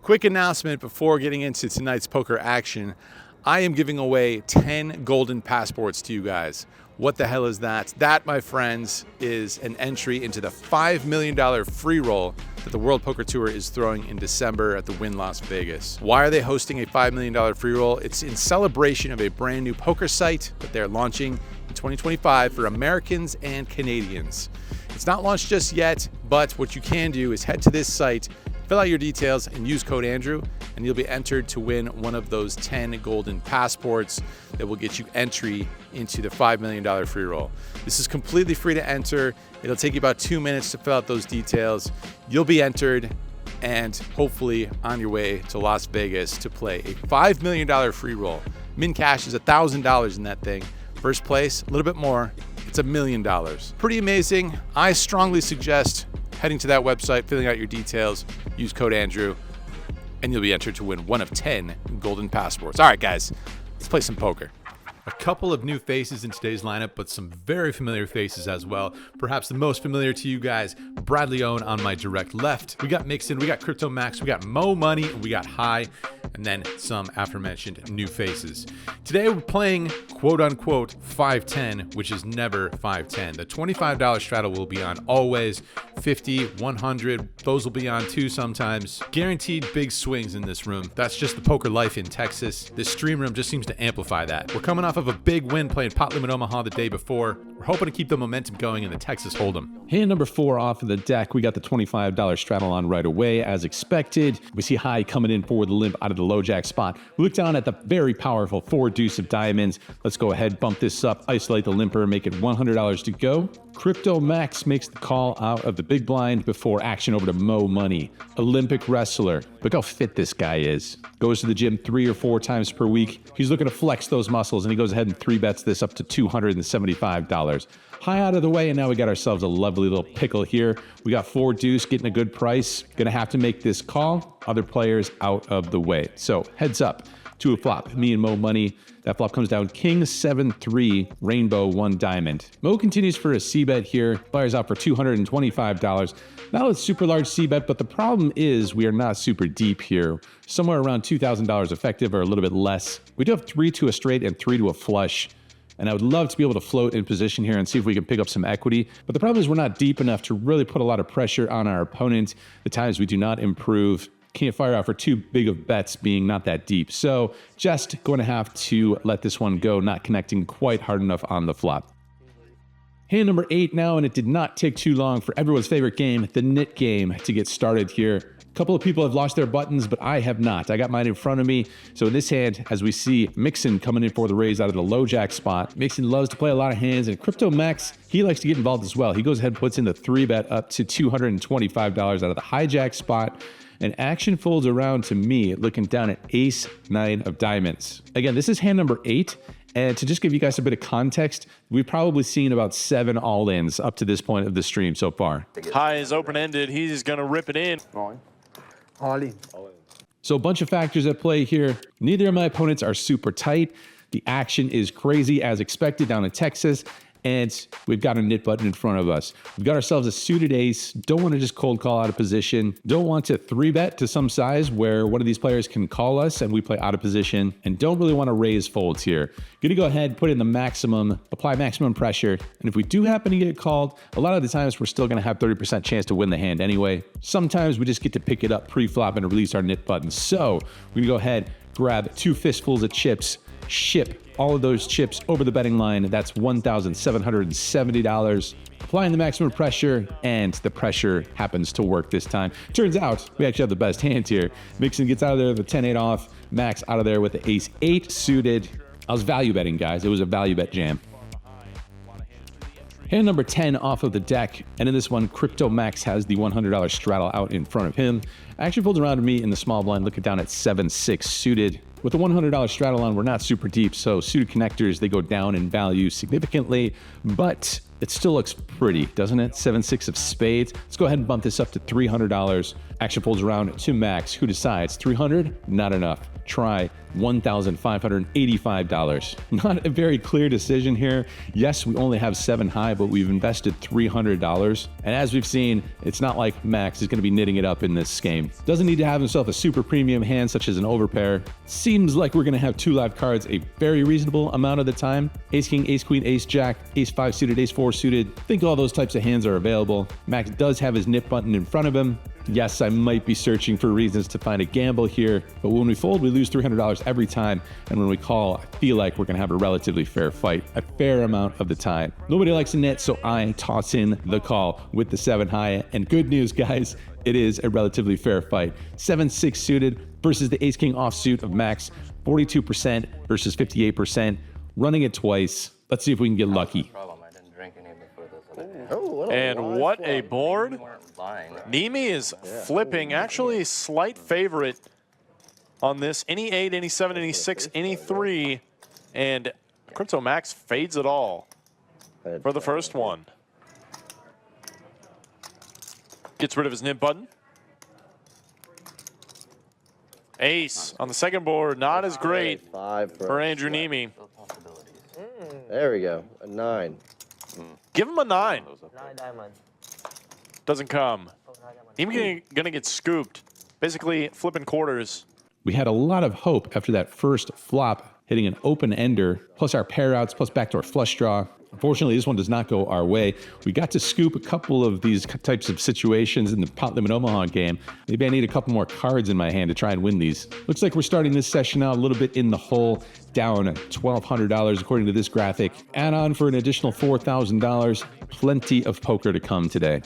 Quick announcement before getting into tonight's poker action. I am giving away 10 golden passports to you guys. What the hell is that? That, my friends, is an entry into the $5 million free roll that the World Poker Tour is throwing in December at the Wynn Las Vegas. Why are they hosting a $5 million free roll? It's in celebration of a brand new poker site that they're launching in 2025 for Americans and Canadians. It's not launched just yet, but what you can do is head to this site, fill out your details, and use code Andrew, and you'll be entered to win one of those 10 golden passports that will get you entry into the $5 million free roll. This is completely free to enter. It'll take you about 2 minutes to fill out those details. You'll be entered and hopefully on your way to Las Vegas to play a $5 million free roll. Min cash is $1,000 in that thing. First place, a little bit more. It's $1 million. Pretty amazing. I strongly suggest heading to that website, filling out your details, use code Andrew, and you'll be entered to win one of 10 golden passports. All right, guys, let's play some poker. A couple of new faces in today's lineup, but some very familiar faces as well. Perhaps the most familiar to you guys, Bradley Owen on my direct left. We got Mixon, we got Crypto Max, we got Mo Money, and we got High, and then some aforementioned new faces. Today we're playing quote unquote 510, which is never 510. The $25 straddle will be on always, 50, 100, those will be on too sometimes. Guaranteed big swings in this room. That's just the poker life in Texas. This stream room just seems to amplify that. We're coming off of a big win playing Pot Limit Omaha the day before. We're hoping to keep the momentum going in the Texas Hold'em. Hand number 4 off of the deck. We got the $25 straddle on right away as expected. We see High coming in for the limp out of the low jack spot. We look down at the very powerful 4 deuce of diamonds. Let's go ahead, bump this up, isolate the limper, make it $100 to go. Crypto Max makes the call out of the big blind before action over to Mo Money. Olympic wrestler. Look how fit this guy is. Goes to the gym 3 or 4 times per week. He's looking to flex those muscles, and he goes ahead and 3-bets this up to $275. High out of the way, and now we got ourselves a lovely little pickle here. We got 4 deuce getting a good price. Gonna have to make this call. Other players out of the way. So heads up to a flop. Me and Mo Money. That flop comes down King 7-3, Rainbow 1 Diamond. Mo continues for a C-bet here. Players out for $225. Not a super large C-bet, but the problem is we are not super deep here. Somewhere around $2,000 effective or a little bit less. We do have 3 to a straight and 3 to a flush. And I would love to be able to float in position here and see if we can pick up some equity. But the problem is we're not deep enough to really put a lot of pressure on our opponent. The times we do not improve. Can't fire out for too big of bets being not that deep. So just going to have to let this one go, not connecting quite hard enough on the flop. Hand number 8 now, and it did not take too long for everyone's favorite game, the knit game, to get started here. A couple of people have lost their buttons, but I have not. I got mine in front of me. So in this hand, as we see Mixon coming in for the raise out of the low jack spot. Mixon loves to play a lot of hands, and Crypto Max, he likes to get involved as well. He goes ahead and puts in the 3-bet up to $225 out of the hijack spot. And action folds around to me, looking down at Ace 9 of diamonds. Again, this is hand number 8. And to just give you guys a bit of context, we've probably seen about 7 all-ins up to this point of the stream so far. High is open-ended. He's going to rip it in. All in. So a bunch of factors at play here. Neither of my opponents are super tight. The action is crazy as expected down in Texas. And we've got a knit button in front of us. We've got ourselves a suited ace. Don't want to just cold call out of position. Don't want to 3-bet to some size where one of these players can call us and we play out of position. And don't really want to raise folds here. Gonna go ahead, put in the maximum, apply maximum pressure. And if we do happen to get called, a lot of the times we're still gonna have 30% chance to win the hand anyway. Sometimes we just get to pick it up pre-flop and release our knit button. So we're gonna go ahead, grab 2 fistfuls of chips, ship all of those chips over the betting line. That's $1,770. Applying the maximum pressure, and the pressure happens to work this time. Turns out we actually have the best hand here. Mixon gets out of there with a 10-8 off. Max out of there with the Ace 8 suited. I was value betting, guys. It was a value bet jam. Hand number 10 off of the deck, and in this one, Crypto Max has the $100 straddle out in front of him. Action folds around to me in the small blind, looking down at 7-6 suited. With the $100 straddle on, we're not super deep, so suited connectors, they go down in value significantly, but It still looks pretty, doesn't it? 7-6 of spades. Let's go ahead and bump this up to $300. Action folds around to max. Who decides? 300? Not enough. Try $1,585. Not a very clear decision here. Yes, we only have 7 high, but we've invested $300. And as we've seen, it's not like Max is going to be knitting it up in this game. Doesn't need to have himself a super premium hand such as an overpair. Seems like we're going to have 2 live cards a very reasonable amount of the time. Ace King, Ace Queen, Ace Jack, Ace 5 suited, Ace 4 suited. Think all those types of hands are available. Max does have his nip button in front of him. Yes, I might be searching for reasons to find a gamble here, but when we fold, we lose $300 every time, and when we call, I feel like we're going to have a relatively fair fight a fair amount of the time. Nobody likes a net, so I toss in the call with the 7 high, and good news, guys, it is a relatively fair fight. 7-6 suited versus the Ace King offsuit of Max, 42% versus 58%, running it twice. Let's see if we can get lucky. And what a board. Neeme is flipping, actually slight favorite on this. Any 8, any 7, any 6, any 3. And Crypto Max fades it all for the first one. Gets rid of his nib button. Ace on the second board, not as great for Andrew Neeme. There we go, a 9. Give him a 9. 9 diamond. Doesn't come. Neeme gonna get scooped. Basically flipping quarters. We had a lot of hope after that first flop, hitting an open ender, plus our pair outs, plus backdoor flush draw. Unfortunately, this one does not go our way. We got to scoop a couple of these types of situations in the Pot Limit Omaha game. Maybe I need a couple more cards in my hand to try and win these. Looks like we're starting this session out a little bit in the hole, down $1,200 according to this graphic. Add on for an additional $4,000. Plenty of poker to come today.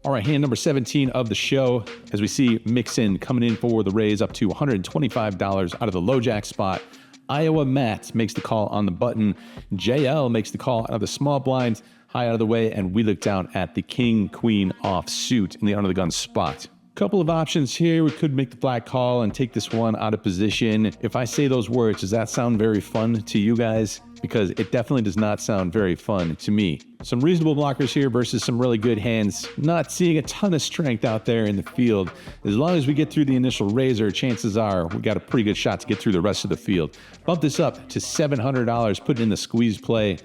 All right, hand number 17 of the show, as we see Mixon coming in for the raise up to $125 out of the low jack spot. Iowa Matt makes the call on the button. JL makes the call out of the small blind, high out of the way, and we look down at the king, queen offsuit in the under the gun spot. Couple of options here. We could make the flat call and take this one out of position. If I say those words, does that sound very fun to you guys? Because it definitely does not sound very fun to me. Some reasonable blockers here versus some really good hands. Not seeing a ton of strength out there in the field. As long as we get through the initial razor, chances are we got a pretty good shot to get through the rest of the field. Bump this up to $700, put it in the squeeze play.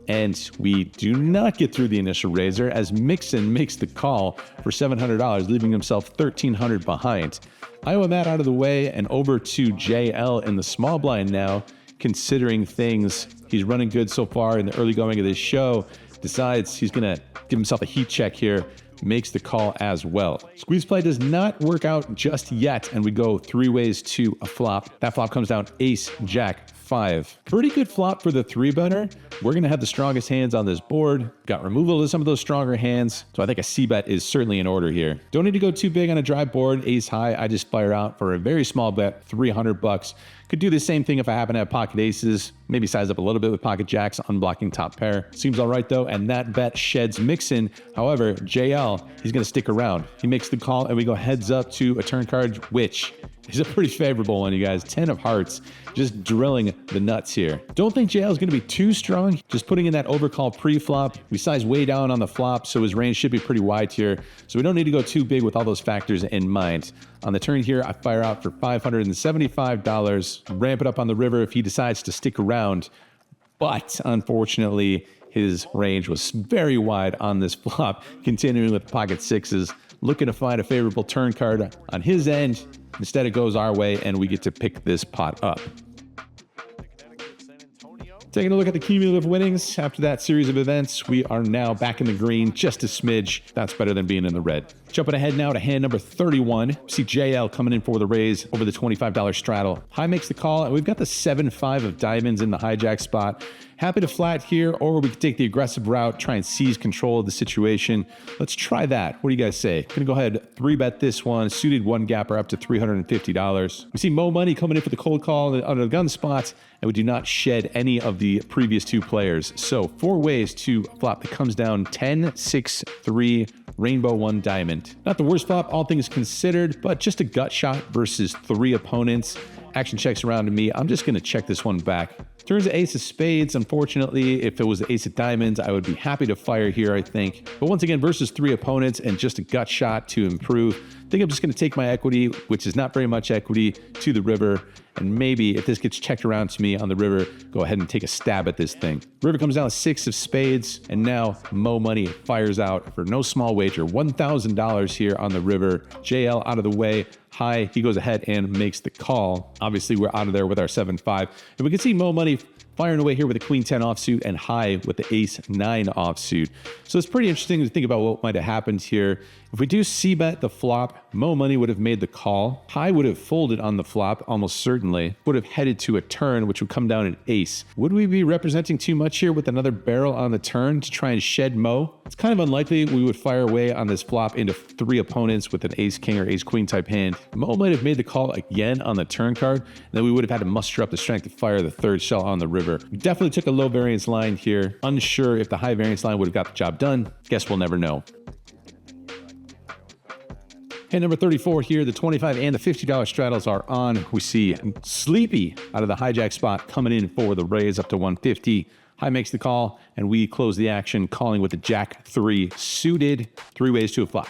And we do not get through the initial razor as Mixon makes the call for $700, leaving himself $1,300 behind. Iowa Matt out of the way and over to JL in the small blind now. Considering things, he's running good so far in the early going of this show, decides he's going to give himself a heat check here, makes the call as well. Squeeze play does not work out just yet, and we go 3 ways to a flop. That flop comes down ace, jack, 5. Pretty good flop for the 3-better. We're going to have the strongest hands on this board. Got removal to some of those stronger hands, so I think a C-bet is certainly in order here. Don't need to go too big on a dry board. Ace high, I just fire out for a very small bet, $300. Could do the same thing if I happen to have pocket aces, maybe size up a little bit with pocket jacks, unblocking top pair. Seems all right though, and that bet sheds Mixon. However, JL, he's going to stick around. He makes the call, and we go heads up to a turn card, which is a pretty favorable one, you guys. 10 of hearts, just drilling the nuts here. Don't think JL is going to be too strong. Just putting in that overcall pre-flop. We size way down on the flop, so his range should be pretty wide here. So we don't need to go too big with all those factors in mind. On the turn here, I fire out for $575. Ramp it up on the river if he decides to stick around. But unfortunately, his range was very wide on this flop, continuing with pocket sixes, looking to find a favorable turn card on his end. Instead, it goes our way, and we get to pick this pot up. Taking a look at the cumulative winnings after that series of events, we are now back in the green, just a smidge. That's better than being in the red. Jumping ahead now to hand number 31. See JL coming in for the raise over the $25 straddle. High makes the call, and we've got the 7-5 of diamonds in the hijack spot. Happy to flat here, or we can take the aggressive route, try and seize control of the situation. Let's try that. What do you guys say? Gonna go ahead, 3-bet this one, suited one gapper up to $350. We see Mo Money coming in for the cold call under the gun spot, and we do not shed any of the previous 2 players. So 4 ways to flop that comes down 10, 6, 3, rainbow 1 diamond. Not the worst flop, all things considered, but just a gut shot versus 3 opponents. Action checks around to me. I'm just going to check this one back. Turns to ace of spades. Unfortunately, if it was the ace of diamonds, I would be happy to fire here, I think. But once again, versus 3 opponents and just a gut shot to improve, I think I'm just going to take my equity, which is not very much equity, to the river. And maybe if this gets checked around to me on the river, go ahead and take a stab at this thing. River comes down 6 of spades, and now Mo Money fires out for no small wager. $1,000 here on the river. JL out of the way. High, he goes ahead and makes the call. Obviously, we're out of there with our 7-5. And we can see Mo Money firing away here with the queen 10 offsuit and High with the ace 9 offsuit. So it's pretty interesting to think about what might have happened here. If we do c-bet the flop, Mo Money would have made the call. High would have folded on the flop, almost certainly. Would have headed to a turn, which would come down an ace. Would we be representing too much here with another barrel on the turn to try and shed Mo? It's kind of unlikely we would fire away on this flop into 3 opponents with an ace king or ace queen type hand. Mo might have made the call again on the turn card, and then we would have had to muster up the strength to fire the 3rd shell on the river. We definitely took a low variance line here. Unsure if the high variance line would have got the job done. Guess we'll never know. Hand number 34 here, the $25 and the $50 straddles are on. We see Sleepy out of the hijack spot coming in for the raise up to 150. High makes the call, and we close the action, calling with the Jack 3 suited. 3 ways to a flop.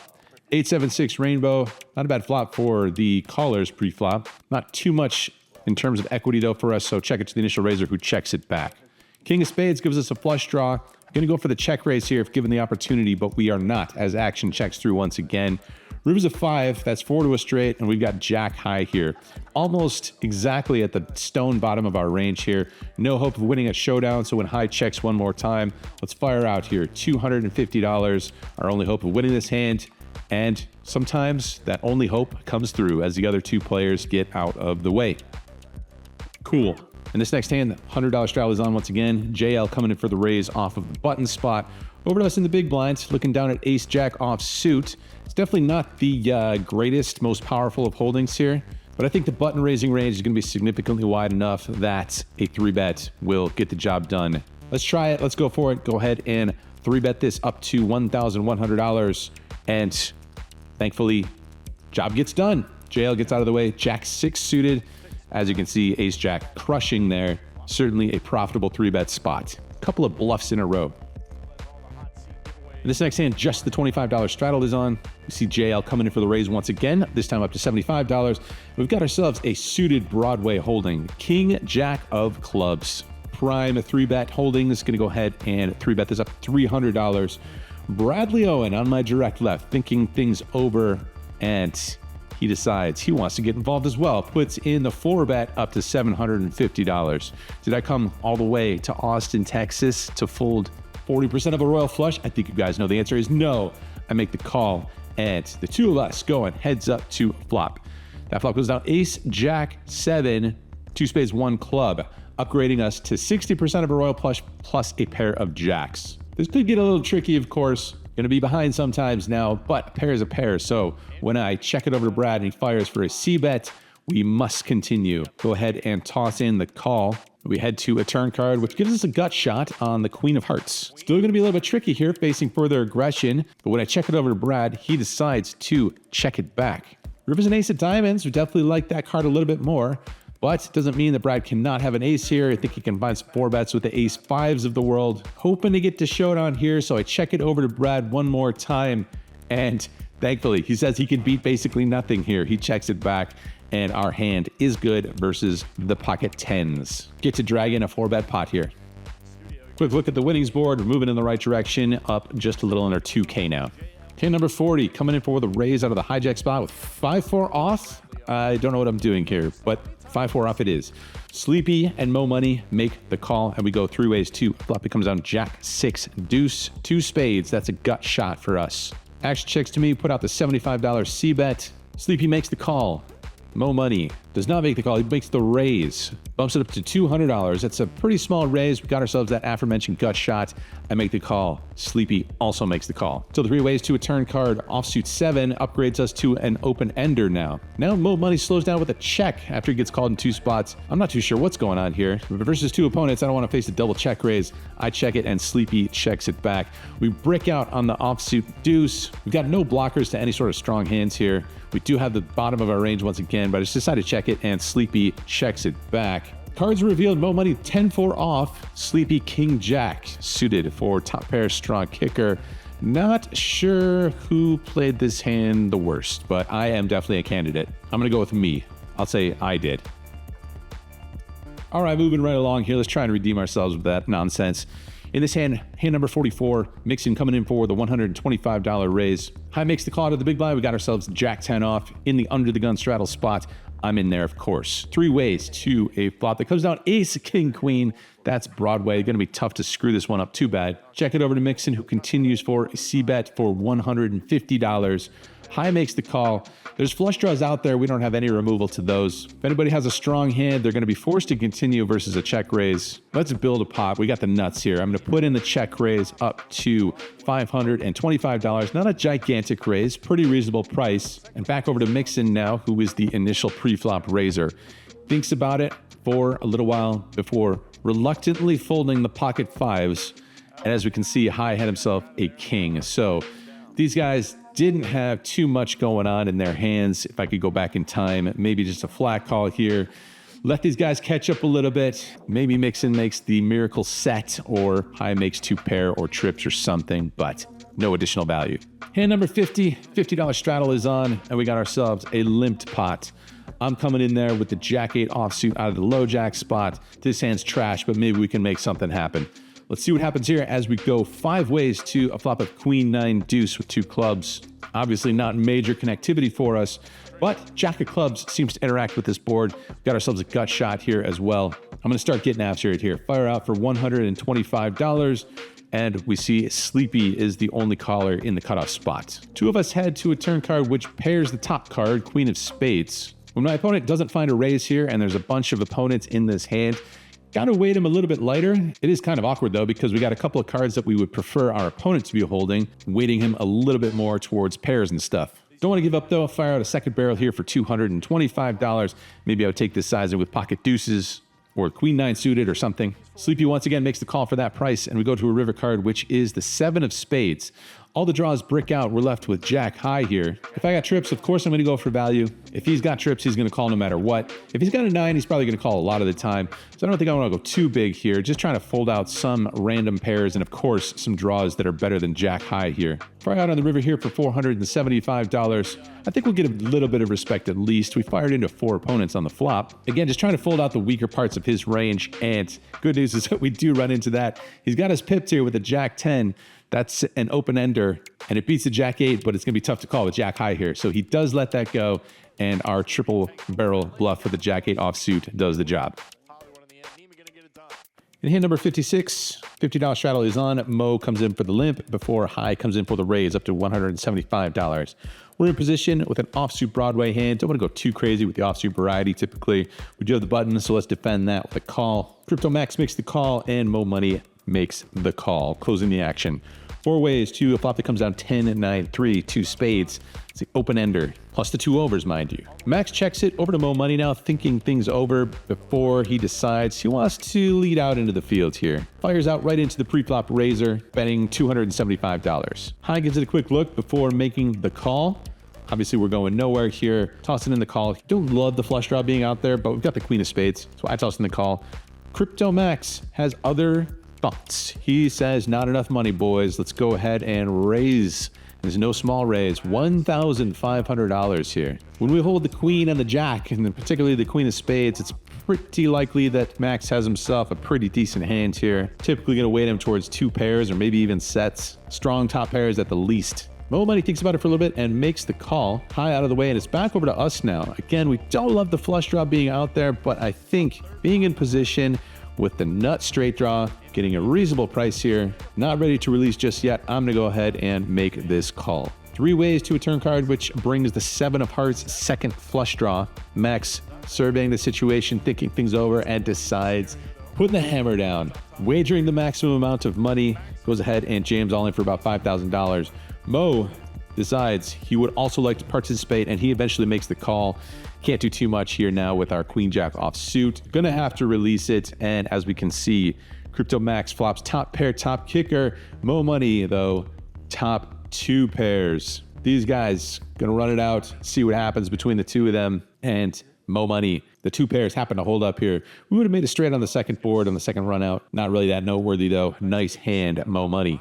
8-7-6 rainbow. Not a bad flop for the callers pre-flop. Not too much in terms of equity, though, for us, so check it to the initial raiser who checks it back. King of spades gives us a flush draw. Going to go for the check raise here if given the opportunity, but we are not, as action checks through once again. River's a 5, that's 4 to a straight, and we've got Jack high here. Almost exactly at the stone bottom of our range here. No hope of winning a showdown, so when high checks one more time, let's fire out here. $250, our only hope of winning this hand, and sometimes that only hope comes through as the other 2 players get out of the way. Cool. In this next hand, $100 straddle is on once again. JL coming in for the raise off of the button spot. Over to us in the big blinds, looking down at ace jack off suit. It's definitely not the greatest, most powerful of holdings here, but I think the button raising range is going to be significantly wide enough that a 3-bet will get the job done. Let's try it. Let's go for it. Go ahead and 3-bet this up to $1,100, and thankfully, job gets done. JL gets out of the way. Jack 6 suited. As you can see, ace jack crushing there. Certainly a profitable 3-bet spot. Couple of bluffs in a row. In this next hand, just the $25 straddle is on. We see JL coming in for the raise once again, this time up to $75. We've got ourselves a suited Broadway holding. King Jack of clubs. Prime 3-bet holding is going to go ahead and 3-bet this up $300. Bradley Owen on my direct left, thinking things over, and he decides he wants to get involved as well. Puts in the 4-bet up to $750. Did I come all the way to Austin, Texas to fold 40% of a royal flush? I think you guys know the answer is no. I make the call, and the 2 of us going heads up to flop. That flop goes down ace, jack, 7, 2 spades, 1 club, upgrading us to 60% of a royal flush plus a pair of jacks. This could get a little tricky, of course. Going to be behind sometimes now, but a pair is a pair. So when I check it over to Brad and he fires for a c-bet, we must continue. Go ahead and toss in the call. We head to a turn card, which gives us a gut shot on the Queen of Hearts. Still going to be a little bit tricky here, facing further aggression. But when I check it over to Brad, he decides to check it back. River's an ace of diamonds. We definitely like that card a little bit more. But it doesn't mean that Brad cannot have an ace here. I think he can find some 4-bets with the ace 5s of the world. Hoping to get to showdown here, so I check it over to Brad one more time. And thankfully, he says he can beat basically nothing here. He checks it back, and our hand is good versus the pocket 10s. Get to drag in a 4-bet pot here. Quick look at the winnings board. We're moving in the right direction, up just a little under 2K now. Hand number 40 coming in for the raise out of the hijack spot with 5-4 off. I don't know what I'm doing here, but 5-4 off it is. Sleepy and Mo Money make the call, and we go 3 ways to flop. It comes down Jack 6 deuce 2 spades. That's a gut shot for us. Action checks to me, put out the $75 c-bet. Sleepy makes the call. Mo Money does not make the call. He makes the raise. Bumps it up to $200. That's a pretty small raise. We got ourselves that aforementioned gut shot. I make the call. Sleepy also makes the call. So the 3 ways to a turn card. Offsuit 7 upgrades us to an open ender now. Now Mo Money slows down with a check after he gets called in 2 spots. I'm not too sure what's going on here. Versus 2 opponents, I don't want to face a double check raise. I check it and Sleepy checks it back. We brick out on the offsuit deuce. We've got no blockers to any sort of strong hands here. We do have the bottom of our range once again, but I just decided to check check it, and Sleepy checks it back. Cards revealed: Mo Money 10-4 off, Sleepy King Jack suited for top pair strong kicker. Not sure who played this hand the worst, but I am definitely a candidate. I'm gonna go with me. I'll say I did. All right, moving right along here. Let's try and redeem ourselves with that nonsense. In this hand, hand number 44, Mixon coming in for the $125 raise. High makes the call to the big blind. We got ourselves Jack 10 off in the under the gun straddle spot. I'm in there, of course. 3 ways to a flop that comes down ace, king, queen. That's Broadway. Going to be tough to screw this one up too bad. Check it over to Mixon, who continues for a C-bet for $150. High makes the call. There's flush draws out there. We don't have any removal to those. If anybody has a strong hand, they're going to be forced to continue versus a check raise. Let's build a pot. We got the nuts here. I'm going to put in the check raise up to $525. Not a gigantic raise, pretty reasonable price. And back over to Mixon now, who is the initial pre-flop raiser. Thinks about it for a little while before reluctantly folding the pocket fives. And as we can see, High had himself a king. So these guys didn't have too much going on in their hands. If I could go back in time, maybe just a flat call here. Let these guys catch up a little bit. Maybe Mixon makes the miracle set, or High makes 2 pair or trips or something, but no additional value. Hand number 50, $50 straddle is on, and we got ourselves a limped pot. I'm coming in there with the Jack 8 offsuit out of the low jack spot. This hand's trash, but maybe we can make something happen. Let's see what happens here as we go 5 ways to a flop of Queen 9 deuce with 2 clubs. Obviously not major connectivity for us, but Jack of clubs seems to interact with this board. We've got ourselves a gut shot here as well. I'm going to start getting after it here. Fire out for $125, and we see Sleepy is the only caller in the cutoff spot. 2 of us head to a turn card which pairs the top card, Queen of Spades. When my opponent doesn't find a raise here, and there's a bunch of opponents in this hand, got to weight him a little bit lighter. It is kind of awkward though, because we got a couple of cards that we would prefer our opponent to be holding, weighting him a little bit more towards pairs and stuff. Don't want to give up though. Fire out a second barrel here for $225. Maybe I would take this size with pocket deuces or Queen 9 suited or something. Sleepy once again makes the call for that price, and we go to a river card, which is the 7 of spades. All the draws brick out. We're left with Jack High here. If I got trips, of course I'm going to go for value. If he's got trips, he's going to call no matter what. If he's got a 9, he's probably going to call a lot of the time. So I don't think I want to go too big here. Just trying to fold out some random pairs and, of course, some draws that are better than Jack High here. Fire out on the river here for $475. I think we'll get a little bit of respect at least. We fired into 4 opponents on the flop. Again, just trying to fold out the weaker parts of his range. And good news is that we do run into that. He's got us pipped here with a Jack 10. That's an open ender, and it beats the Jack 8, but it's going to be tough to call with Jack High here. So he does let that go, and our triple barrel bluff with the Jack 8 offsuit does the job. In hand number 56, $50 straddle is on. Mo comes in for the limp before High comes in for the raise up to $175. We're in position with an offsuit Broadway hand. Don't want to go too crazy with the offsuit variety typically. We do have the button, so let's defend that with a call. Crypto Max makes the call, and Mo Money makes the call, closing the action. 4 ways to a flop that comes down 10, 9, 3, 2 spades. It's the open ender, plus the 2 overs, mind you. Max checks it over to Mo Money now, thinking things over before he decides he wants to lead out into the field here. Fires out right into the pre-flop raiser, betting $275. High gives it a quick look before making the call. Obviously, we're going nowhere here. Tossing in the call. Don't love the flush draw being out there, but we've got the Queen of Spades, so I toss in the call. Crypto Max has other thoughts. He says, not enough money, boys. Let's go ahead and raise. There's no small raise. $1,500 here. When we hold the Queen and the Jack, and particularly the Queen of Spades, it's pretty likely that Max has himself a pretty decent hand here. Typically going to weight him towards 2 pairs or maybe even sets. Strong top pairs at the least. Mo Money thinks about it for a little bit and makes the call. High out of the way, and it's back over to us now. Again, we don't love the flush draw being out there, but I think being in position with the nut straight draw, getting a reasonable price here, not ready to release just yet, I'm gonna go ahead and make this call. 3 ways to a turn card, which brings the 7 of hearts second flush draw. Max surveying the situation, thinking things over, and decides, putting the hammer down, wagering the maximum amount of money, goes ahead and jams all in for about $5,000. Mo decides he would also like to participate, and he eventually makes the call. Can't do too much here now with our Queen Jack off suit. Gonna have to release it, and as we can see, Crypto Max flops top pair, top kicker. Mo Money, though, top 2 pairs. These guys gonna run it out, see what happens between the two of them, and Mo Money. The two pairs happen to hold up here. We would have made it straight on the second board on the second run out. Not really that noteworthy though. Nice hand, Mo Money.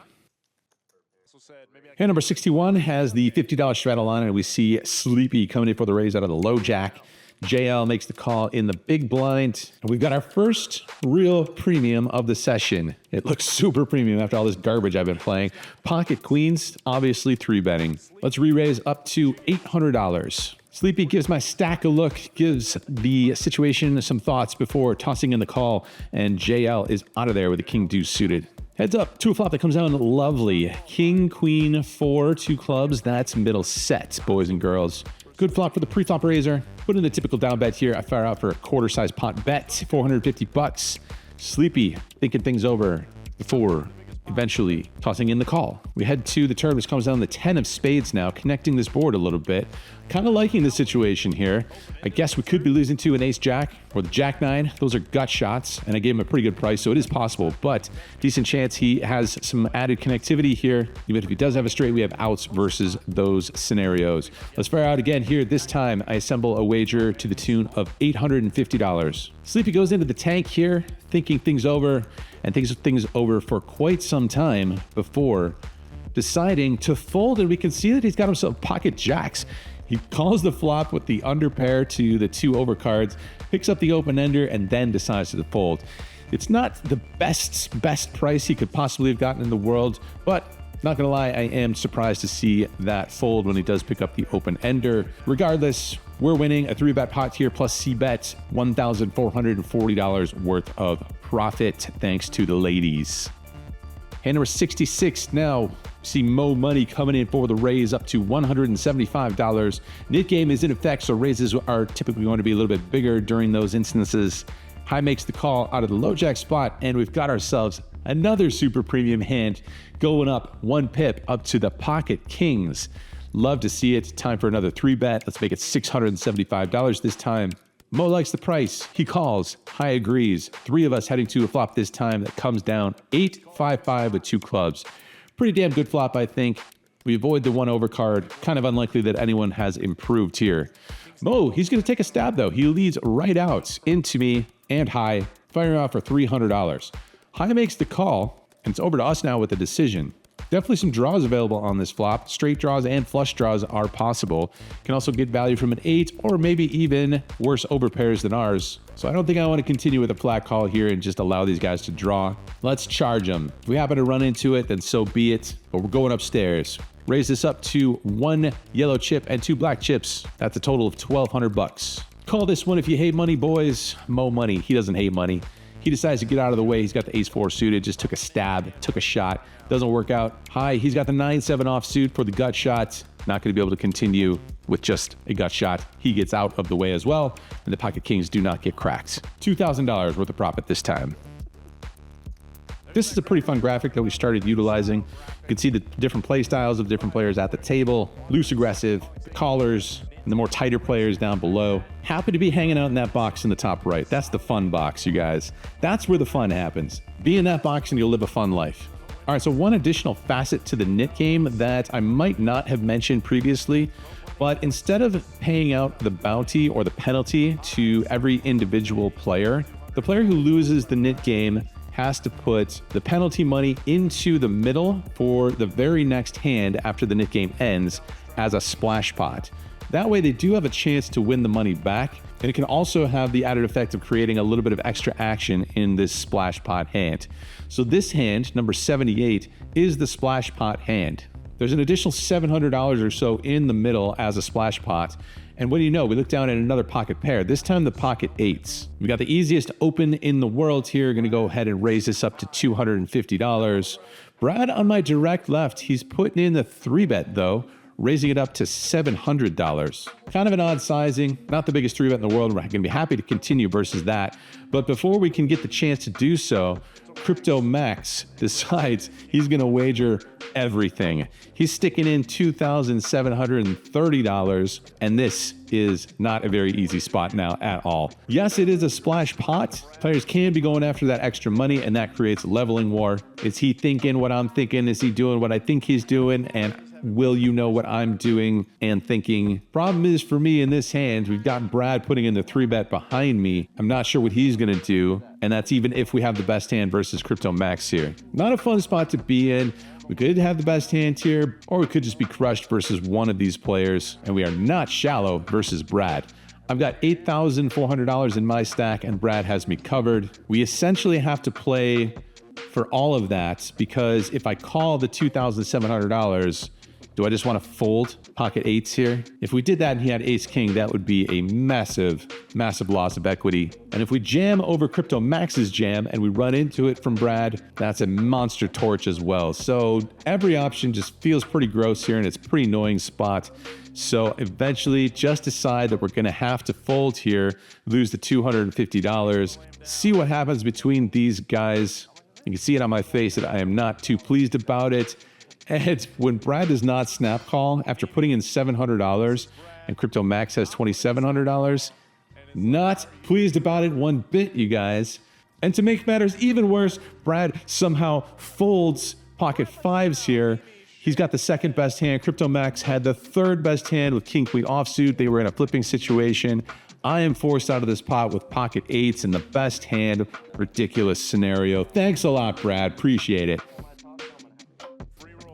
Hand number 61 has the $50 straddle on, and we see Sleepy coming in for the raise out of the low jack. JL makes the call in the big blind. And we've got our first real premium of the session. It looks super premium after all this garbage I've been playing. Pocket queens, obviously 3-betting. Let's re-raise up to $800. Sleepy gives my stack a look, gives the situation some thoughts before tossing in the call, and JL is out of there with the king deuce suited. Heads up to a flop that comes down lovely. King, queen, 4, 2 clubs. That's middle set, boys and girls. Good flop for the pre-flop raiser. Put in the typical down bet here. I fire out for a quarter-size pot bet, $450. Sleepy thinking things over before eventually tossing in the call. We head to the turn, which comes down the 10 of spades now, connecting this board a little bit. Kind of liking the situation here. I guess we could be losing to an ace-jack or the jack-9. Those are gut shots, and I gave him a pretty good price, so it is possible, but decent chance he has some added connectivity here. Even if he does have a straight, we have outs versus those scenarios. Let's fire out again here. This time, I assemble a wager to the tune of $850. Sleepy goes into the tank here, thinking things over, and thinks things over for quite some time before deciding to fold, and we can see that he's got himself pocket jacks. He calls the flop with the under pair to the 2 overcards, picks up the open ender, and then decides to fold. It's not the best price he could possibly have gotten in the world, but not gonna lie, I am surprised to see that fold when he does pick up the open ender. Regardless, we're winning a 3-bet pot here plus C-bet, $1,440 worth of profit thanks to the ladies. Hand number 66 now. See Mo Money coming in for the raise up to $175. Knit game is in effect, so raises are typically going to be a little bit bigger during those instances. High makes the call out of the low jack spot, and we've got ourselves another super premium hand going up 1 pip up to the pocket kings. Love to see it. Time for another 3-bet. Let's make it $675 this time. Mo likes the price. He calls. High agrees. 3 of us heading to a flop this time that comes down 8-5-5 with 2 clubs. Pretty damn good flop, I think. We avoid the 1 overcard. Kind of unlikely that anyone has improved here. Mo, he's going to take a stab, though. He leads right out into me and High, firing out for $300. High makes the call, and it's over to us now with the decision. Definitely some draws available on this flop. Straight draws and flush draws are possible. Can also get value from an 8 or maybe even worse overpairs than ours. So I don't think I want to continue with a flat call here and just allow these guys to draw. Let's charge them. If we happen to run into it, then so be it. But we're going upstairs. Raise this up to 1 yellow chip and 2 black chips. That's a total of $1,200. Call this one if you hate money, boys. Mo Money. He doesn't hate money. He decides to get out of the way. He's got the ace-4 suited, just took a stab, took a shot. Doesn't work out. High, he's got the 9-7 offsuit for the gut shot. Not going to be able to continue with just a gut shot. He gets out of the way as well, and the pocket kings do not get cracked. $2,000 worth of profit this time. This is a pretty fun graphic that we started utilizing. You can see the different play styles of different players at the table. Loose aggressive, the callers, and the more tighter players down below. Happy to be hanging out in that box in the top right. That's the fun box, you guys. That's where the fun happens. Be in that box and you'll live a fun life. All right, so one additional facet to the knit game that I might not have mentioned previously, but instead of paying out the bounty or the penalty to every individual player, the player who loses the knit game has to put the penalty money into the middle for the very next hand after the knit game ends as a splash pot. That way they do have a chance to win the money back, and it can also have the added effect of creating a little bit of extra action in this splash pot hand. So this hand, number 78, is the splash pot hand. There's an additional $700 or so in the middle as a splash pot. And what do you know? We look down at another pocket pair, this time the pocket 8s. We got the easiest open in the world here. Gonna go ahead and raise this up to $250. Brad on my direct left, he's putting in the 3-bet though, raising it up to $700. Kind of an odd sizing, not the biggest 3-bet in the world. We're going to be happy to continue versus that. But before we can get the chance to do so, Crypto Max decides he's going to wager everything. He's sticking in $2,730, and this is not a very easy spot now at all. Yes, it is a splash pot. Players can be going after that extra money, and that creates a leveling war. Is he thinking what I'm thinking? Is he doing what I think he's doing? And will you know what I'm doing and thinking. Problem is for me in this hand, we've got Brad putting in the 3-bet behind me. I'm not sure what he's going to do, and that's even if we have the best hand versus Crypto Max here. Not a fun spot to be in. We could have the best hand here, or we could just be crushed versus one of these players, and we are not shallow versus Brad. I've got $8,400 in my stack, and Brad has me covered. We essentially have to play for all of that, because if I call the $2,700, do I just want to fold pocket eights here? If we did that and he had ace king, that would be a massive, massive loss of equity. And if we jam over Crypto Max's jam and we run into it from Brad, that's a monster torch as well. So every option just feels pretty gross here, and it's a pretty annoying spot. So eventually just decide that we're going to have to fold here, lose the $250, see what happens between these guys. You can see it on my face that I am not too pleased about it. And when Brad does not snap call after putting in $700 and Crypto Max has $2,700, not pleased about it one bit, you guys. And to make matters even worse, Brad somehow folds pocket fives here. He's got the second best hand. Crypto Max had the third best hand with king queen offsuit. They were in a flipping situation. I am forced out of this pot with pocket eights and the best hand. Ridiculous scenario. Thanks a lot, Brad. Appreciate it.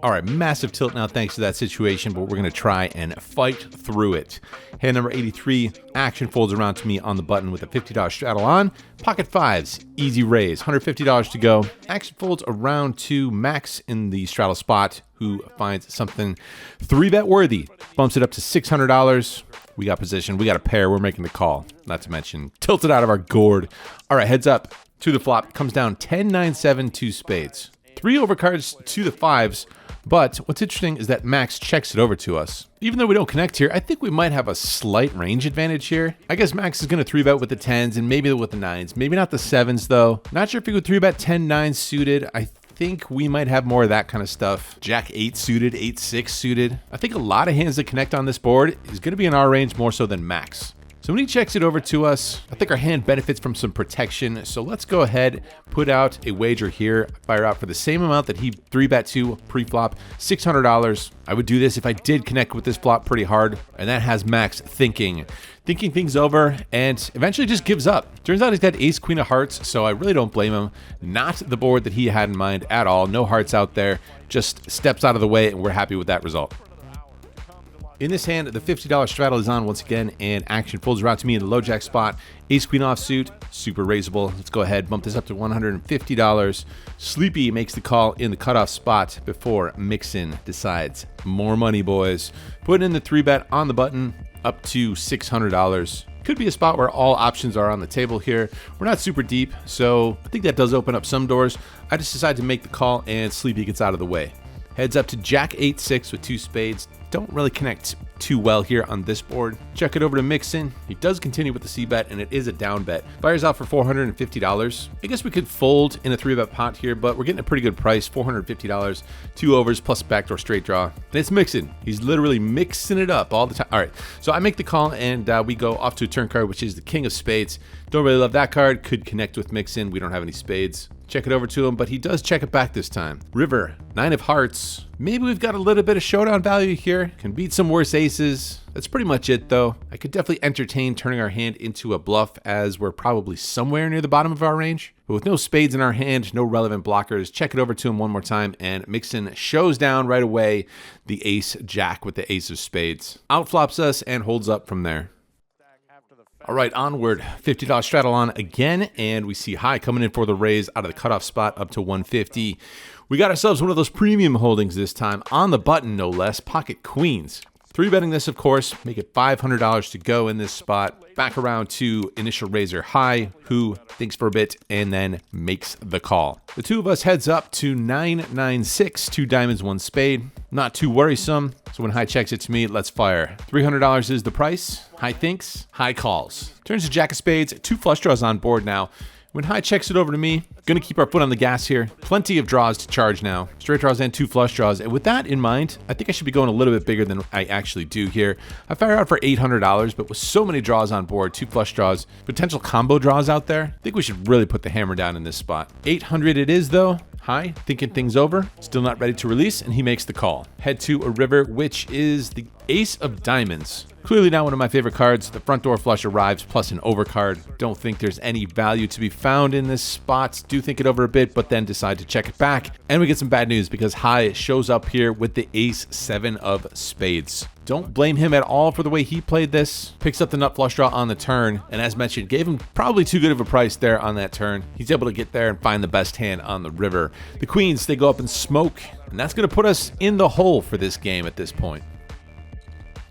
All right, massive tilt now thanks to that situation, but we're going to try and fight through it. Hand number 83, action folds around to me on the button with a $50 straddle on. Pocket fives, easy raise, $150 to go. Action folds around to Max in the straddle spot, who finds something 3-bet worthy. Bumps it up to $600. We got position, we got a pair, we're making the call. Not to mention, tilted out of our gourd. All right, heads up to the flop, comes down 10, 9, 7, 2 spades. 3 overcards to the fives. But what's interesting is that Max checks it over to us. Even though we don't connect here, I think we might have a slight range advantage here. I guess Max is going to 3-bet with the 10s and maybe with the 9s. Maybe not the 7s though. Not sure if he would 3-bet 10-9 suited. I think we might have more of that kind of stuff. Jack 8 suited, 8-6 suited. I think a lot of hands that connect on this board is going to be in our range more so than Max. So when he checks it over to us, I think our hand benefits from some protection. So let's go ahead, put out a wager here, fire out for the same amount that he 3-bet to pre-flop, $600. I would do this if I did connect with this flop pretty hard. And that has Max thinking things over and eventually just gives up. Turns out he's got ace queen of hearts, so I really don't blame him. Not the board that he had in mind at all. No hearts out there, just steps out of the way, and we're happy with that result. In this hand, the $50 straddle is on once again, and action folds around to me in the low jack spot. Ace queen offsuit, super raisable. Let's go ahead, bump this up to $150. Sleepy makes the call in the cutoff spot before Mixon decides more money, boys. Putting in the 3-bet on the button, up to $600. Could be a spot where all options are on the table here. We're not super deep, so I think that does open up some doors. I just decided to make the call, and Sleepy gets out of the way. Heads up to Jack 8-6 with 2 spades. Don't really connect too well here on this board. Check it over to Mixon. He does continue with the C-bet, and it is a down bet. Fires out for $450. I guess we could fold in a 3-bet pot here, but we're getting a pretty good price, $450. 2 overs plus backdoor straight draw. And it's Mixon. He's literally mixing it up all the time. All right, so I make the call, and we go off to a turn card, which is the king of spades. Don't really love that card. Could connect with Mixon. We don't have any spades. Check it over to him, but he does check it back this time. River, 9 of hearts. Maybe we've got a little bit of showdown value here. Can beat some worse aces. That's pretty much it though. I could definitely entertain turning our hand into a bluff, as we're probably somewhere near the bottom of our range. But with no spades in our hand, no relevant blockers, check it over to him one more time, and Mixon shows down right away the ace jack with the ace of spades. Outflops us and holds up from there. All right, onward. $50 straddle on again, and we see high coming in for the raise out of the cutoff spot up to $150. We got ourselves one of those premium holdings this time, on the button no less, pocket queens. 3-betting this, of course, make it $500 to go in this spot. Back around to initial raiser high, who thinks for a bit and then makes the call. The two of us heads up to 9-9-6, 2 diamonds, 1 spade. Not too worrisome. So when high checks it to me, let's fire. $300 is the price. High thinks, high calls. Turns to jack of spades, 2 flush draws on board now. When high checks it over to me, gonna keep our foot on the gas here. Plenty of draws to charge now. Straight draws and 2 flush draws. And with that in mind, I think I should be going a little bit bigger than I actually do here. I fire out for $800, but with so many draws on board, 2 flush draws, potential combo draws out there, I think we should really put the hammer down in this spot. $800 it is though, High, thinking things over, still not ready to release, and he makes the call. Head to a river, which is the Ace of Diamonds. Clearly not one of my favorite cards. The front door flush arrives plus an overcard. Don't think there's any value to be found in this spot. Do think it over a bit, but then decide to check it back. And we get some bad news because High shows up here with the Ace 7 of Spades. Don't blame him at all for the way he played this. Picks up the nut flush draw on the turn, and as mentioned, gave him probably too good of a price there on that turn. He's able to get there and find the best hand on the river. The queens, they go up in smoke, and that's going to put us in the hole for this game at this point.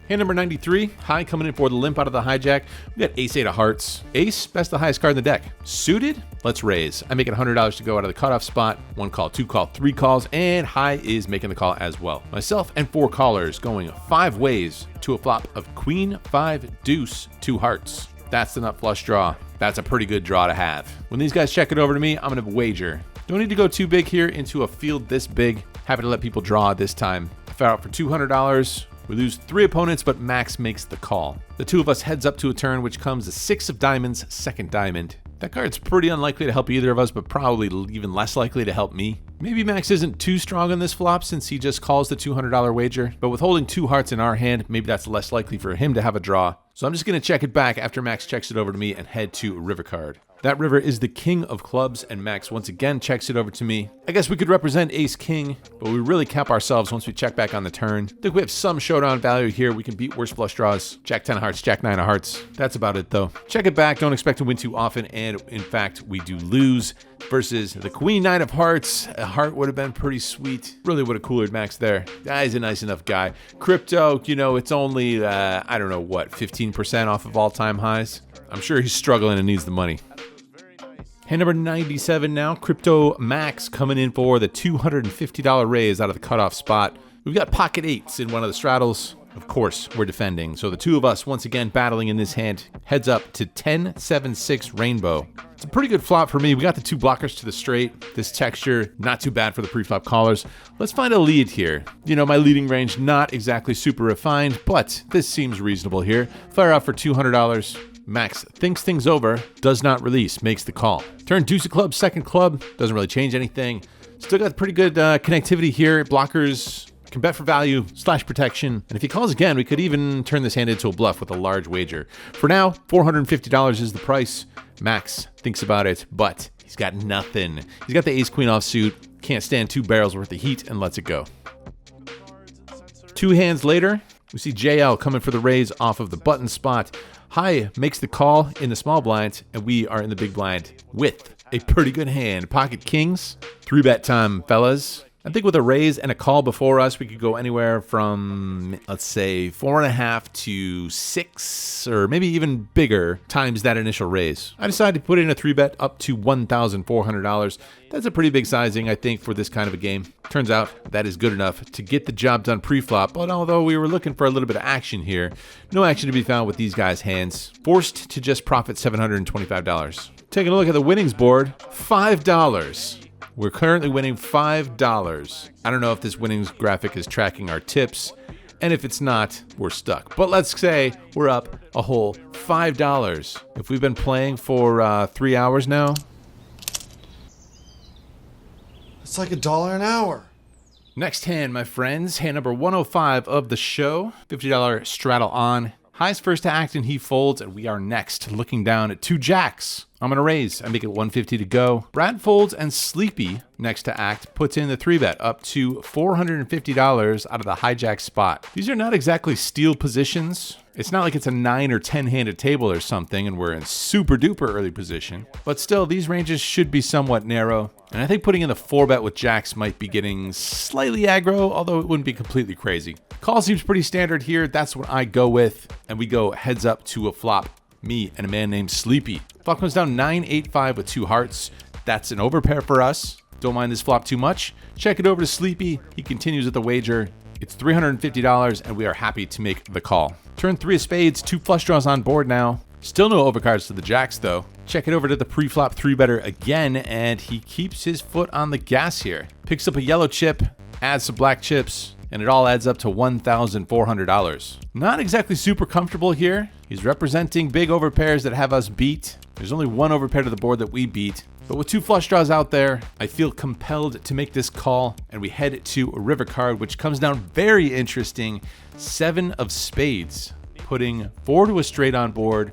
Hand number 93, High coming in for the limp out of the hijack. We got Ace 8 of Hearts. Ace, that's the highest card in the deck. Suited, let's raise. I make it $100 to go out of the cutoff spot. 1 call, 2 call, 3 calls, and High is making the call as well. Myself and 4 callers going 5 ways to a flop of Queen, 5, Deuce, 2 Hearts. That's the nut flush draw. That's a pretty good draw to have. When these guys check it over to me, I'm going to wager. Don't need to go too big here into a field this big. Happy to let people draw this time. I fell out for $200. We lose 3 opponents, but Max makes the call. The 2 of us heads up to a turn, which comes a 6 of diamonds, second diamond. That card's pretty unlikely to help either of us, but probably even less likely to help me. Maybe Max isn't too strong on this flop since he just calls the $200 wager, but with holding 2 hearts in our hand, maybe that's less likely for him to have a draw. So I'm just going to check it back after Max checks it over to me and head to a river card. That river is the king of clubs, and Max once again checks it over to me. I guess we could represent ace king, but we really cap ourselves once we check back on the turn. I think we have some showdown value here. We can beat worse flush draws. Jack 10 of hearts, Jack 9 of hearts. That's about it though. Check it back, don't expect to win too often, and in fact, we do lose versus the Queen 9 of hearts. A heart would have been pretty sweet. Really would have coolered Max there. He's a nice enough guy. Crypto, you know, it's only, I don't know what, 15% off of all-time highs. I'm sure he's struggling and needs the money. Hand number 97 now, Crypto Max coming in for the $250 raise out of the cutoff spot. We've got pocket 8s in one of the straddles. Of course, we're defending. So the 2 of us, once again, battling in this hand, heads up to 10-7-6 rainbow. It's a pretty good flop for me. We got the 2 blockers to the straight. This texture, not too bad for the pre-flop callers. Let's find a lead here. You know, my leading range, not exactly super refined, but this seems reasonable here. Fire out for $200. Max thinks things over, does not release, makes the call. Turn deuce of clubs, second club, doesn't really change anything. Still got pretty good connectivity here. Blockers can bet for value / protection. And if he calls again, we could even turn this hand into a bluff with a large wager. For now, $450 is the price. Max thinks about it, but he's got nothing. He's got the ace queen offsuit, can't stand 2 barrels worth of heat, and lets it go. 2 hands later, we see JL coming for the raise off of the button spot. High makes the call in the small blind, and we are in the big blind with a pretty good hand. Pocket kings, 3-bet time, fellas. I think with a raise and a call before us, we could go anywhere from, let's say, 4.5 to 6, or maybe even bigger times that initial raise. I decided to put in a 3-bet up to $1,400. That's a pretty big sizing, I think, for this kind of a game. Turns out that is good enough to get the job done pre-flop, but although we were looking for a little bit of action here, no action to be found with these guys' hands. Forced to just profit $725. Taking a look at the winnings board, $5. We're currently winning $5. I don't know if this winnings graphic is tracking our tips, and if it's not, we're stuck. But let's say we're up a whole $5. If we've been playing for 3 hours now, it's like $1 an hour. Next hand, my friends, hand number 105 of the show, $50 straddle on. High's first to act and he folds, and we are next, looking down at 2 jacks. I'm going to raise. I make it 150 to go. Brad folds, and Sleepy, next to act, puts in the 3-bet up to $450 out of the hijack spot. These are not exactly steal positions. It's not like it's a 9 or 10-handed table or something, and we're in super duper early position. But still, these ranges should be somewhat narrow. And I think putting in the 4-bet with jacks might be getting slightly aggro, although it wouldn't be completely crazy. Call seems pretty standard here. That's what I go with. And we go heads up to a flop. Me and a man named Sleepy. Flop comes down 9-8-5 with 2 hearts. That's an overpair for us. Don't mind this flop too much. Check it over to Sleepy. He continues with the wager. It's $350, and we are happy to make the call. Turn 3 of spades, 2 flush draws on board now. Still no overcards to the jacks, though. Check it over to the pre-flop 3-better again, and he keeps his foot on the gas here. Picks up a yellow chip, adds some black chips, and it all adds up to $1,400. Not exactly super comfortable here. He's representing big overpairs that have us beat. There's only one overpair to the board that we beat. But with 2 flush draws out there, I feel compelled to make this call, and we head to a river card, which comes down very interesting. 7 of spades, putting 4 to a straight on board,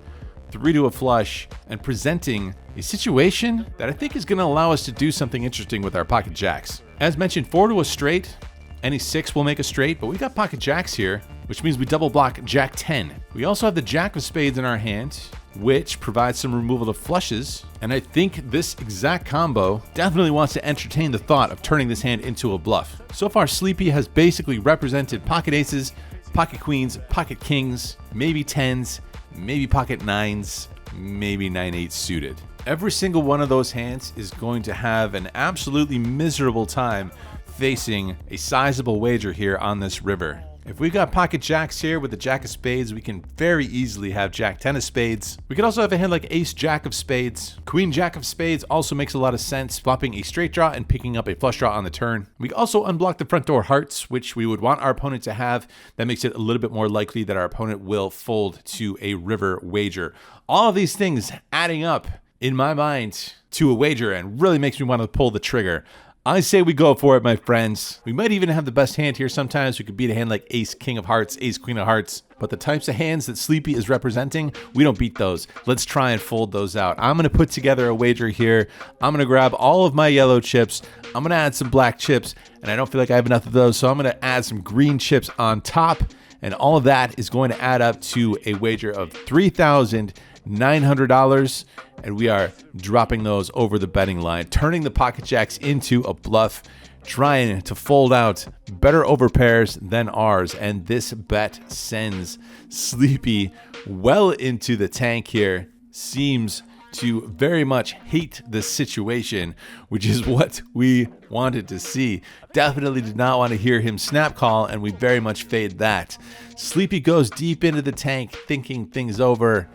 3 to a flush, and presenting a situation that I think is going to allow us to do something interesting with our pocket jacks. As mentioned, 4 to a straight. Any 6 will make a straight, but we got pocket jacks here, which means we double block jack 10. We also have the jack of spades in our hand, which provides some removal of flushes. And I think this exact combo definitely wants to entertain the thought of turning this hand into a bluff. So far, Sleepy has basically represented pocket aces, pocket queens, pocket kings, maybe 10s, maybe pocket 9s, maybe 9-8 suited. Every single one of those hands is going to have an absolutely miserable time facing a sizable wager here on this river. If we got pocket jacks here with the jack of spades, we can very easily have jack 10 of spades. We could also have a hand like ace jack of spades. Queen jack of spades also makes a lot of sense, flopping a straight draw and picking up a flush draw on the turn. We also unblock the front door hearts, which we would want our opponent to have. That makes it a little bit more likely that our opponent will fold to a river wager. All of these things adding up in my mind to a wager and really makes me want to pull the trigger. I say we go for it, my friends. We might even have the best hand here sometimes. We could beat a hand like ace king of hearts, ace queen of hearts. But the types of hands that Sleepy is representing, we don't beat those. Let's try and fold those out. I'm going to put together a wager here. I'm going to grab all of my yellow chips. I'm going to add some black chips. And I don't feel like I have enough of those, so I'm going to add some green chips on top. And all of that is going to add up to a wager of $3,900. And we are dropping those over the betting line, turning the pocket jacks into a bluff, trying to fold out better overpairs than ours. And this bet sends Sleepy well into the tank here. Seems to very much hate the situation, which is what we wanted to see. Definitely did not want to hear him snap call, and we very much fade that. Sleepy goes deep into the tank, thinking things over,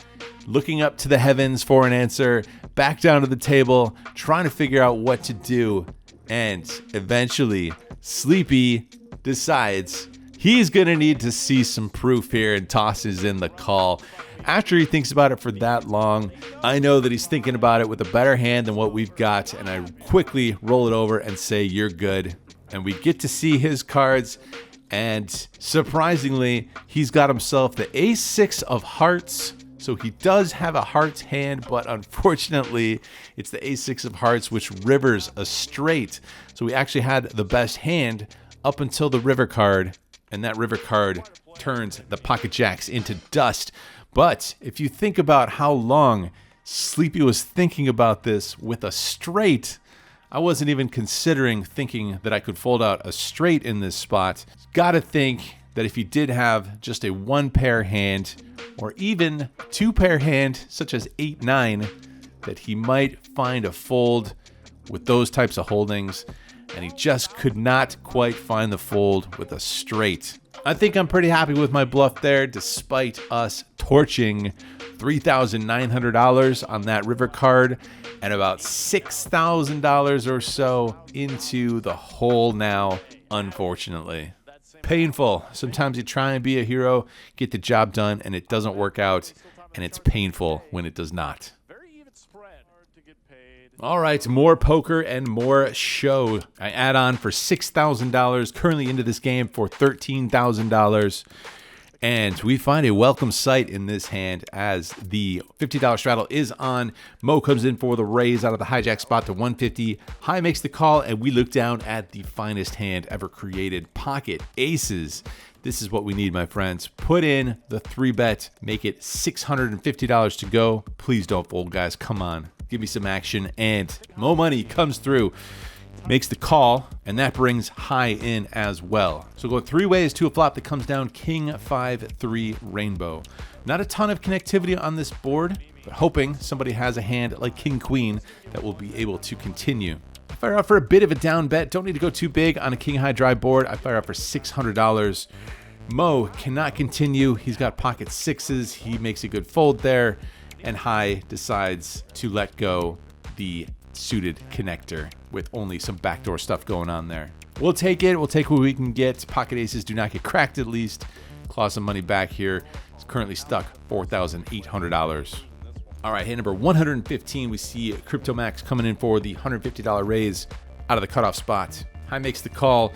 looking up to the heavens for an answer, back down to the table, trying to figure out what to do. And eventually, Sleepy decides he's going to need to see some proof here and tosses in the call. After he thinks about it for that long, I know that he's thinking about it with a better hand than what we've got, and I quickly roll it over and say, you're good. And we get to see his cards, and surprisingly, he's got himself the ace-6 of hearts. So he does have a hearts hand, but unfortunately, it's the ace-6 of hearts, which rivers a straight. So we actually had the best hand up until the river card, and that river card turns the pocket jacks into dust. But if you think about how long Sleepy was thinking about this with a straight, I wasn't even considering thinking that I could fold out a straight in this spot. Gotta think that if he did have just a 1-pair hand, or even 2-pair hand, such as 8-9, that he might find a fold with those types of holdings, and he just could not quite find the fold with a straight. I think I'm pretty happy with my bluff there, despite us torching $3,900 on that river card and about $6,000 or so into the hole now, unfortunately. Painful. Sometimes you try and be a hero, get the job done, and it doesn't work out, and it's painful when it does not. All right, more poker and more show. I add on for $6,000, currently into this game for $13,000. And we find a welcome sight in this hand as the $50 straddle is on. Mo comes in for the raise out of the hijack spot to 150. High makes the call, and we look down at the finest hand ever created, pocket aces. This is what we need, my friends. Put in the 3-bet, make it $650 to go. Please don't fold, guys. Come on. Give me some action. And Mo Money comes through, makes the call, and that brings high in as well. So going 3 ways to a flop that comes down king 5-3 rainbow. Not a ton of connectivity on this board, but hoping somebody has a hand like king queen that will be able to continue. I fire out for a bit of a down bet. Don't need to go too big on a king high dry board. I fire out for $600. Mo cannot continue. He's got pocket 6s. He makes a good fold there, and High decides to let go the suited connector with only some backdoor stuff going on there. We'll take it. We'll take what we can get. Pocket aces do not get cracked, at least. Claw some money back here. It's currently stuck $4,800. All right, hand number 115, we see Crypto Max coming in for the $150 raise out of the cutoff spot. High makes the call.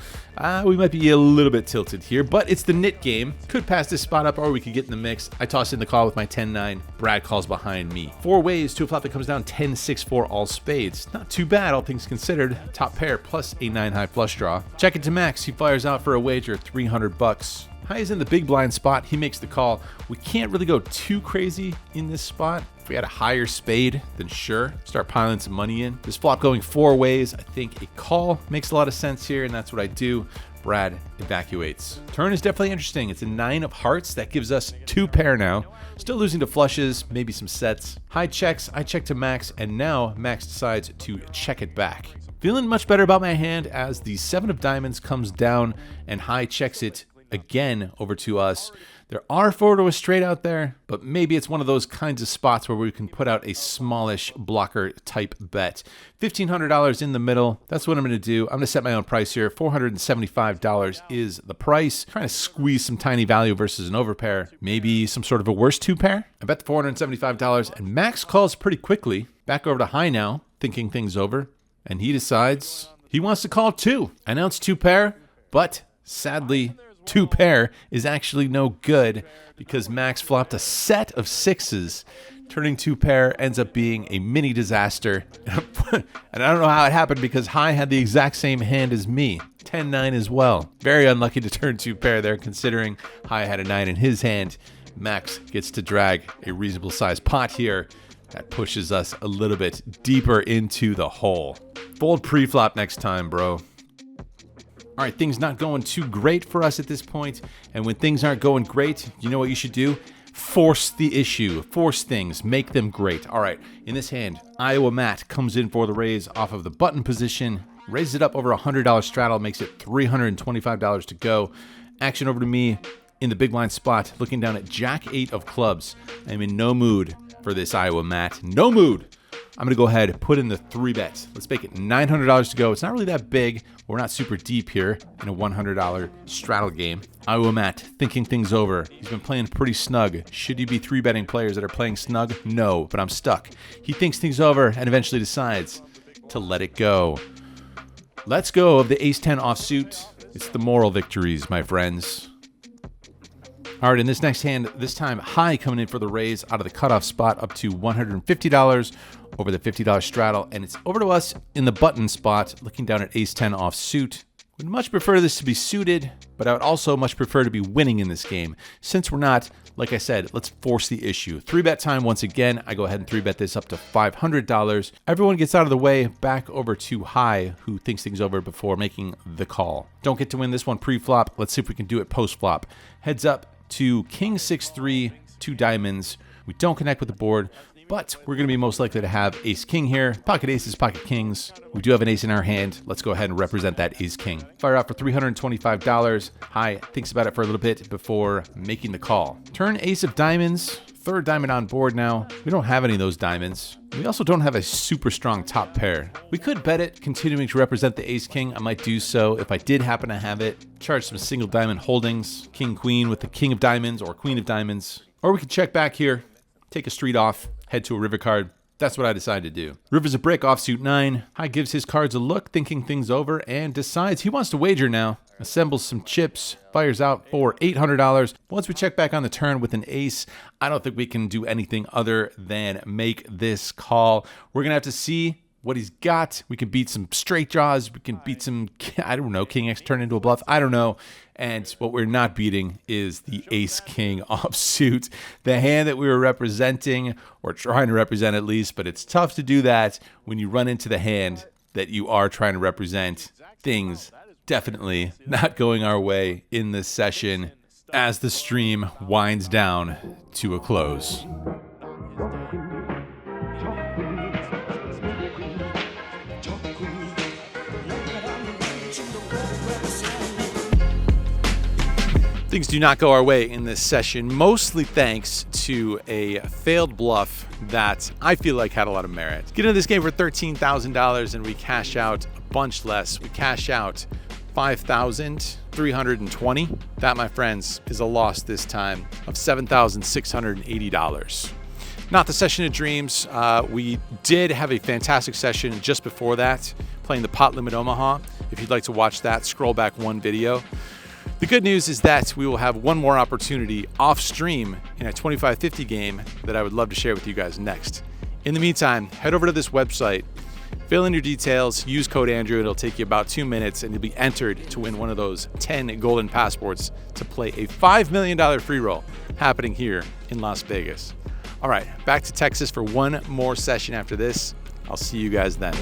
We might be a little bit tilted here, but it's the nit game. Could pass this spot up, or we could get in the mix. I toss in the call with my 10-9. Brad calls behind me. 4 ways to a flop that comes down 10-6-4 all spades. Not too bad, all things considered. Top pair plus a 9 high flush draw. Check it to Max. He fires out for a wager, $300. High is in the big blind spot. He makes the call. We can't really go too crazy in this spot. If we had a higher spade, then sure, start piling some money in. This flop going 4 ways, I think a call makes a lot of sense here, and that's what I do. Brad evacuates. Turn is definitely interesting. It's a 9 of hearts. That gives us 2 pair now. Still losing to flushes, maybe some sets. High checks, I check to Max, and now Max decides to check it back. Feeling much better about my hand as the 7 of diamonds comes down, and High checks it again over to us. There are 4 to a straight out there, but maybe it's one of those kinds of spots where we can put out a smallish blocker type bet. $1,500 in the middle. That's what I'm going to do. I'm going to set my own price here. $475 is the price. Trying to squeeze some tiny value versus an overpair. Maybe some sort of a worse 2 pair. I bet the $475, and Max calls pretty quickly. Back over to High now, thinking things over, and he decides he wants to call 2. I announced 2 pair, but sadly, 2 pair is actually no good because Max flopped a set of 6s. Turning 2 pair ends up being a mini disaster. And I don't know how it happened because High had the exact same hand as me. 10-9 as well. Very unlucky to turn 2 pair there considering High had a 9 in his hand. Max gets to drag a reasonable sized pot here. That pushes us a little bit deeper into the hole. Fold pre-flop next time, bro. All right, things not going too great for us at this point. And when things aren't going great, you know what you should do? Force the issue. Force things. Make them great. All right, in this hand, Iowa Matt comes in for the raise off of the button position. Raises it up over $100 straddle, makes it $325 to go. Action over to me in the big blind spot, looking down at Jack 8 of clubs. I'm in no mood for this Iowa Matt. No mood. I'm going to go ahead and put in the 3 bets. Let's make it $900 to go. It's not really that big. We're not super deep here in a $100 straddle game. Iowa Matt thinking things over. He's been playing pretty snug. Should you be 3-betting players that are playing snug? No, but I'm stuck. He thinks things over and eventually decides to let it go. Let's go of the ace-10 offsuit. It's the moral victories, my friends. All right, in this next hand, this time High coming in for the raise out of the cutoff spot up to $150 over the $50 straddle, and it's over to us in the button spot, looking down at ace-10 offsuit. Would much prefer this to be suited, but I would also much prefer to be winning in this game. Since we're not, like I said, let's force the issue. 3-bet time once again. I go ahead and 3-bet this up to $500. Everyone gets out of the way, back over to High, who thinks things over before making the call. Don't get to win this one pre-flop. Let's see if we can do it post-flop. Heads up to King 6-3, 2 diamonds. We don't connect with the board, but we're going to be most likely to have ace-king here. Pocket aces, pocket kings. We do have an ace in our hand. Let's go ahead and represent that ace-king. Fire out for $325. High thinks about it for a little bit before making the call. Turn ace of diamonds. 3rd diamond on board now. We don't have any of those diamonds. We also don't have a super strong top pair. We could bet it, continuing to represent the ace-king. I might do so if I did happen to have it. Charge some single diamond holdings. King-queen with the king of diamonds or queen of diamonds. Or we could check back here, take a street off, head to a river card. That's what I decided to do. River's a brick, offsuit 9. High gives his cards a look, thinking things over, and decides he wants to wager now. Assembles some chips, fires out for $800. Once we check back on the turn with an ace, I don't think we can do anything other than make this call. We're going to have to see what he's got. We can beat some straight draws. We can beat some, I don't know, King X turn into a bluff. I don't know. And what we're not beating is the ace-king offsuit, the hand that we were representing, or trying to represent at least, but it's tough to do that when you run into the hand that you are trying to represent. Things definitely not going our way in this session as the stream winds down to a close. Things do not go our way in this session, mostly thanks to a failed bluff that I feel like had a lot of merit. Get into this game for $13,000 and we cash out a bunch less. We cash out $5,320. That, my friends, is a loss this time of $7,680. Not the session of dreams. We did have a fantastic session just before that, playing the Pot Limit Omaha. If you'd like to watch that, scroll back one video. The good news is that we will have one more opportunity off stream in a 25-50 game that I would love to share with you guys next. In the meantime, head over to this website, fill in your details, use code Andrew. It'll take you about 2 minutes and you'll be entered to win one of those 10 golden passports to play a $5 million free roll happening here in Las Vegas. All right, back to Texas for one more session after this. I'll see you guys then.